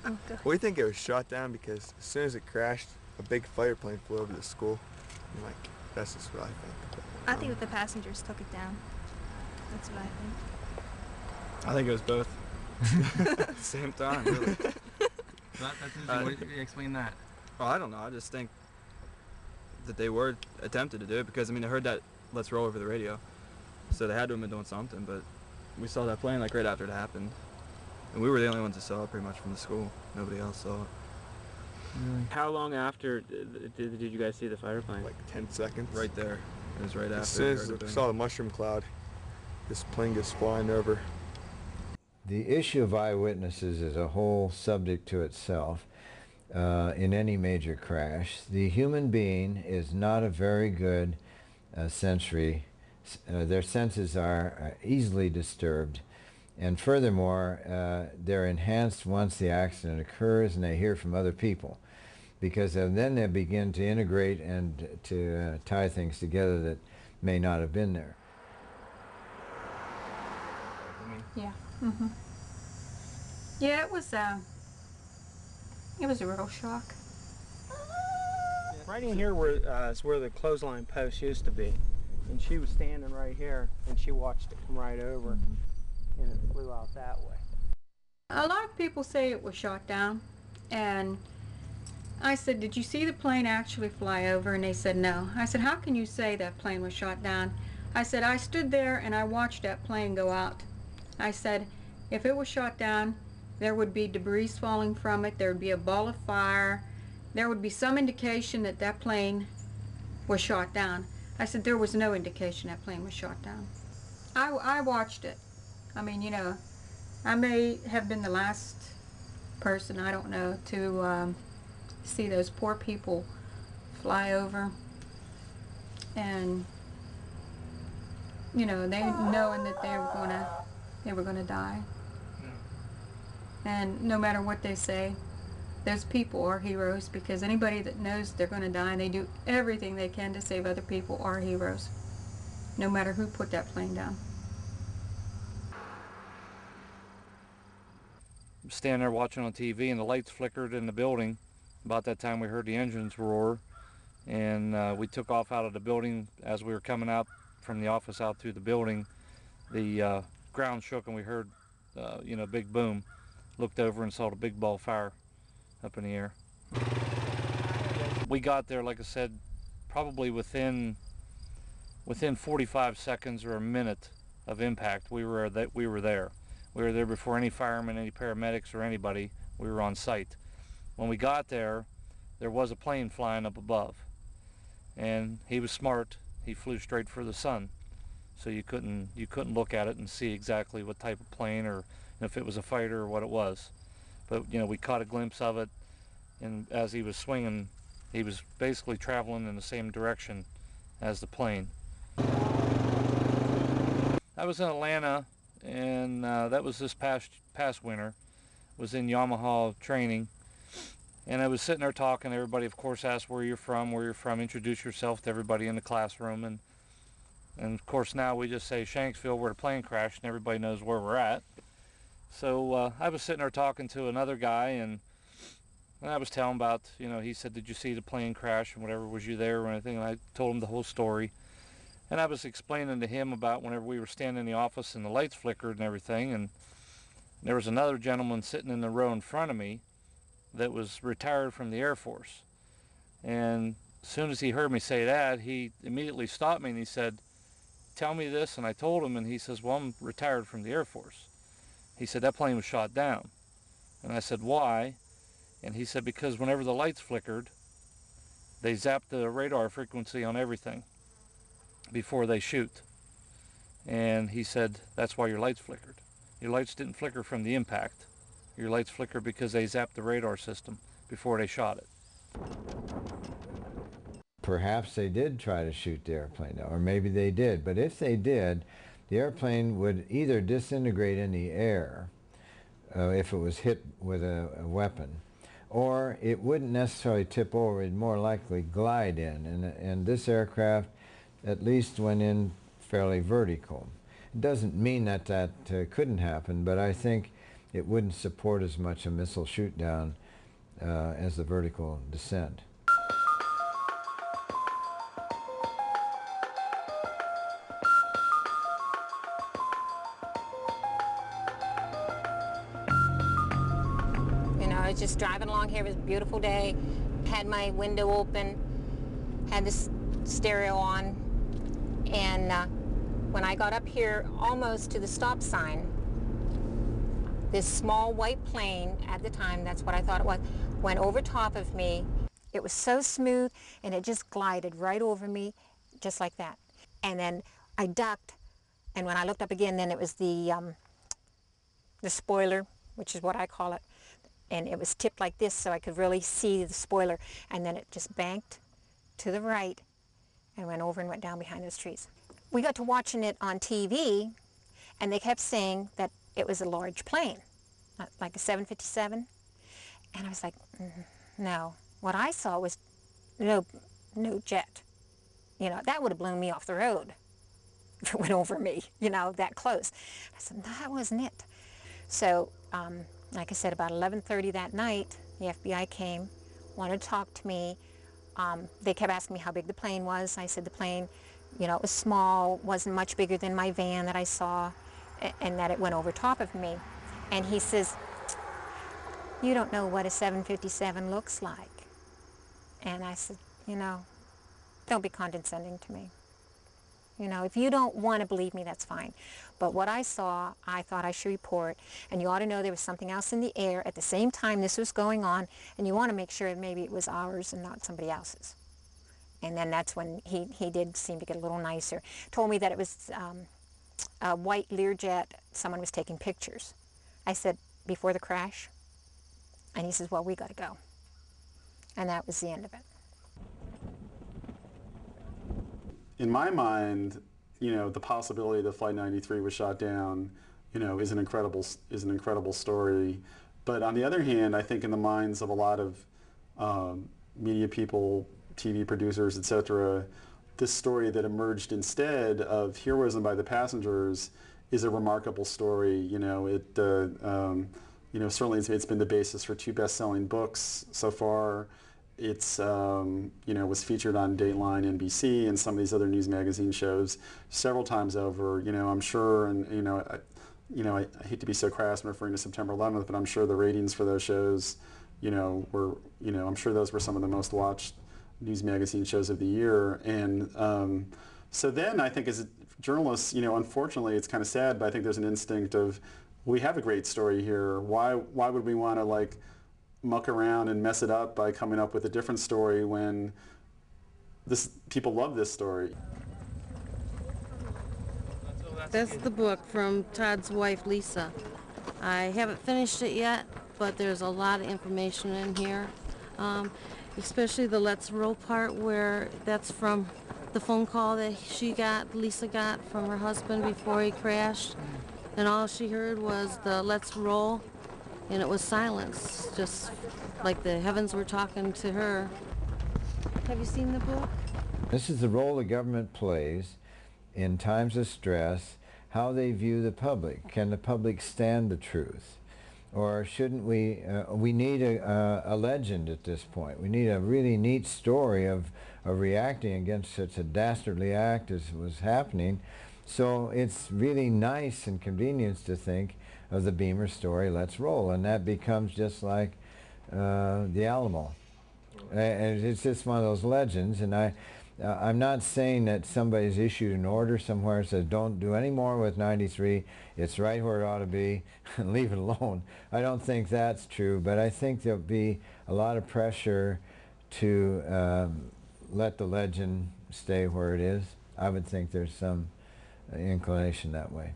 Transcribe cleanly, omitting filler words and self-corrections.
Oh, good. We think it was shot down because as soon as it crashed, a big fighter plane flew over the school. And like, that's just what I think. I think that the passengers took it down. That's what I think. I think it was both. At the same time, really. That's interesting. What do you explain that? Well, I don't know. I just think that they were attempted to do it because, I mean, I heard that "let's roll" over the radio. So they had to have been doing something, but we saw that plane like right after it happened. And we were the only ones that saw it pretty much from the school. Nobody else saw it. Really? How long after did you guys see the fighter plane? Like 10 seconds. Right there. It was right after. As soon as we saw the mushroom cloud, this plane goes flying over. The issue of eyewitnesses is a whole subject to itself. In any major crash, the human being is not a very good sensory. Their senses are easily disturbed, and furthermore, they're enhanced once the accident occurs and they hear from other people, because then they begin to integrate and to tie things together that may not have been there. Yeah. Mm-hmm. Yeah, it was a real shock. Right in here is where the clothesline post used to be. And she was standing right here, and she watched it come right over, and it flew out that way. A lot of people say it was shot down, and I said, did you see the plane actually fly over? And they said no. I said, how can you say that plane was shot down? I said, I stood there and I watched that plane go out. I said, if it was shot down, there would be debris falling from it, there would be a ball of fire, there would be some indication that that plane was shot down. I said, there was no indication that plane was shot down. I watched it. I mean, you know, I may have been the last person, I don't know, to see those poor people fly over, and you know, they knowing that they were gonna die. And no matter what they say, those people are heroes, because anybody that knows they're going to die and they do everything they can to save other people are heroes, no matter who put that plane down. Standing there watching on TV, and the lights flickered in the building. About that time we heard the engines roar, and we took off out of the building. As we were coming out from the office out through the building, the ground shook and we heard you know, big boom. Looked over and saw the big ball of fire up in the air. We got there, like I said, probably within 45 seconds or a minute of impact. We were there. We were there before any firemen, any paramedics, or anybody. We were on site. When we got there, there was a plane flying up above, and he was smart. He flew straight for the sun, so you couldn't look at it and see exactly what type of plane or if it was a fighter or what it was. But you know, we caught a glimpse of it, and as he was swinging, he was basically traveling in the same direction as the plane. I was in Atlanta, and that was this past winter. Was in Yamaha training, and I was sitting there talking. Everybody, of course, asked where you're from, introduce yourself to everybody in the classroom, and of course now we just say Shanksville, where the plane crashed, and everybody knows where we're at. So I was sitting there talking to another guy, and I was telling about, you know, he said, did you see the plane crash and whatever, was you there or anything? And I told him the whole story. And I was explaining to him about whenever we were standing in the office and the lights flickered and everything, and there was another gentleman sitting in the row in front of me that was retired from the Air Force. And as soon as he heard me say that, he immediately stopped me and he said, tell me this. And I told him, and he says, well, I'm retired from the Air Force. He said, that plane was shot down. And I said, why? And he said, because whenever the lights flickered, they zapped the radar frequency on everything before they shoot. And he said, that's why your lights flickered. Your lights didn't flicker from the impact. Your lights flickered because they zapped the radar system before they shot it. Perhaps they did try to shoot the airplane, or maybe they did. But if they did, the airplane would either disintegrate in the air if it was hit with a weapon, or it wouldn't necessarily tip over. It'd more likely glide in. And this aircraft at least went in fairly vertical. It doesn't mean that couldn't happen, but I think it wouldn't support as much a missile shoot down as the vertical descent. You know, I was just driving along here. It was a beautiful day. Had my window open, had this stereo on, and when I got up here almost to the stop sign, this small white plane, at the time, that's what I thought it was, went over top of me. It was so smooth, and it just glided right over me, just like that. And then I ducked, and when I looked up again, then it was the spoiler, which is what I call it, and it was tipped like this so I could really see the spoiler, and then it just banked to the right and went over and went down behind those trees. We got to watching it on TV, and they kept saying that it was a large plane, like a 757, and I was like, no. What I saw was no jet. You know, that would have blown me off the road if it went over me, you know, that close. I said, no, that wasn't it. So, like I said, about 11:30 that night, the FBI came, wanted to talk to me. They kept asking me how big the plane was. I said the plane, you know, it was small, wasn't much bigger than my van that I saw, and that it went over top of me. And he says, you don't know what a 757 looks like. And I said, you know, don't be condescending to me. You know, if you don't want to believe me, that's fine. But what I saw, I thought I should report. And you ought to know there was something else in the air at the same time this was going on, and you want to make sure maybe it was ours and not somebody else's. And then that's when he did seem to get a little nicer. Told me that it was a white Learjet. Someone was taking pictures. I said, before the crash? And he says, well, we got to go. And that was the end of it. In my mind, you know, the possibility that Flight 93 was shot down, you know, is an incredible story. But on the other hand, I think in the minds of a lot of media people, TV producers, etc., this story that emerged instead of heroism by the passengers is a remarkable story. You know, you know, certainly it's been the basis for 2 best-selling books so far. It's, you know, was featured on Dateline, NBC, and some of these other news magazine shows several times over. You know, I'm sure, and you know, I hate to be so crass in referring to September 11th, but I'm sure the ratings for those shows, you know, were, you know, I'm sure those were some of the most watched news magazine shows of the year. And so then I think as journalists, you know, unfortunately, it's kind of sad, but I think there's an instinct of, we have a great story here. Why would we want to like muck around and mess it up by coming up with a different story when people love this story? That's the book from Todd's wife, Lisa. I haven't finished it yet, but there's a lot of information in here, especially the let's roll part, where that's from the phone call that Lisa got from her husband before he crashed. And all she heard was the let's roll, and it was silence, just like the heavens were talking to her. Have you seen the book? This is the role the government plays in times of stress, how they view the public. Can the public stand the truth? Or shouldn't we need a legend at this point. We need a really neat story of reacting against such a dastardly act as was happening. So it's really nice and convenient to think of the Beamer story, let's roll, and that becomes just like the Alamo. And it's just one of those legends, and I'm not saying that somebody's issued an order somewhere that says don't do any more with 93, it's right where it ought to be, and leave it alone. I don't think that's true, but I think there'll be a lot of pressure to let the legend stay where it is. I would think there's some inclination that way.